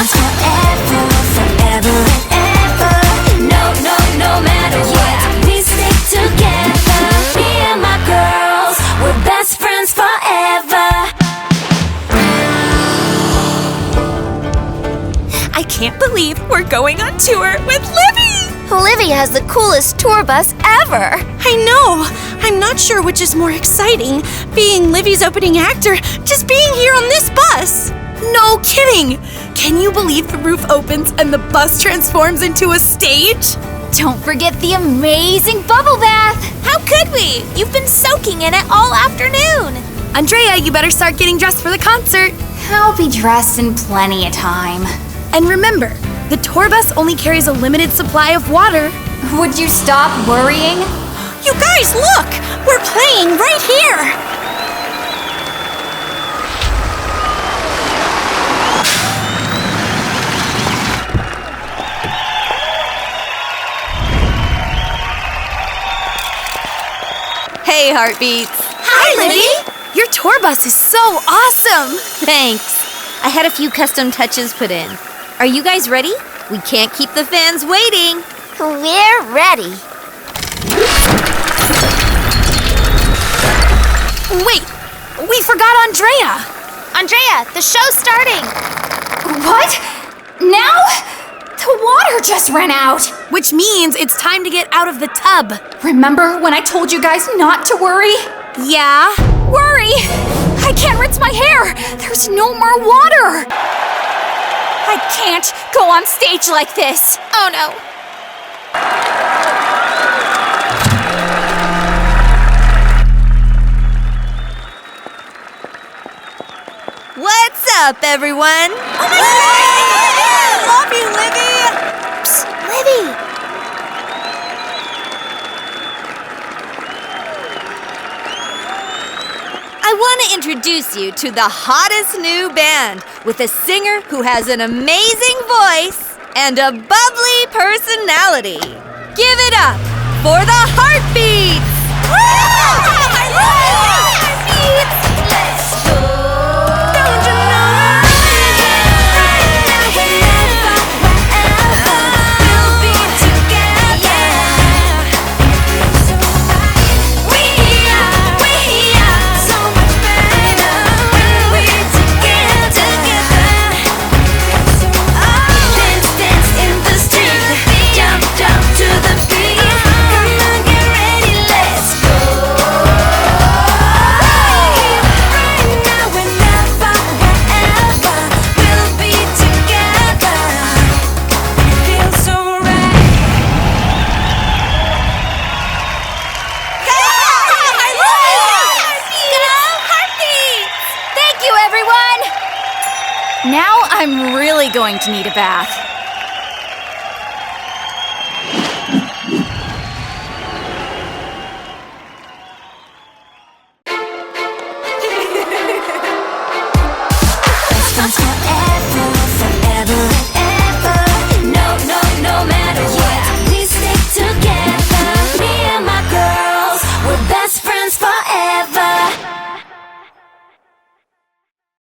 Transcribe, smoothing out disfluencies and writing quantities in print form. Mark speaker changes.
Speaker 1: us forever, forever and ever. No matter what, we stick together. Me and my girls, we're best friends forever.
Speaker 2: I can't believe we're going on tour with Livy!
Speaker 3: Livy has the coolest tour bus ever.
Speaker 2: I know! I'm not sure which is more exciting, being Livy's opening act or just being here on this bus. No kidding! Can you believe the roof opens and the bus transforms into a stage?
Speaker 3: Don't forget the amazing bubble bath.
Speaker 2: How could we? You've been soaking in it all afternoon. Andrea, you better start getting dressed for the concert.
Speaker 3: I'll be dressed in plenty of time.
Speaker 2: And remember, the tour bus only carries a limited supply of water.
Speaker 3: Would you stop worrying?
Speaker 2: You guys, look! We're playing right here! Hey, Heartbeats.
Speaker 3: Hi, Livy!
Speaker 2: Your tour bus is so awesome!
Speaker 4: Thanks. I had a few custom touches put in. Are you guys ready? We can't keep the fans waiting.
Speaker 3: We're ready.
Speaker 2: Wait, we forgot Andrea.
Speaker 3: Andrea, the show's starting. What? Now? The water just ran out.
Speaker 2: Which means it's time to get out of the tub.
Speaker 3: Remember when I told you guys not to worry?
Speaker 2: Yeah?
Speaker 3: Worry! I can't rinse my hair. There's no more water. I can't go on stage like this.
Speaker 2: Oh no.
Speaker 4: What's up, everyone?
Speaker 2: Oh my God! Love you, Livy!
Speaker 3: Psst, Livy!
Speaker 4: I want to introduce you to the hottest new band with a singer who has an amazing voice and a bubbly personality. Give it up for the Heartbeats!
Speaker 1: Let's go.
Speaker 2: Don't you know?
Speaker 1: We'll be together. We are so much better when we're together. Dance in the street, jump to the beat. Come on, get ready, let's go. Right now and never, wherever, we'll be together. Feels so right.
Speaker 3: Thank you, everyone! Now I'm really going to need a bath.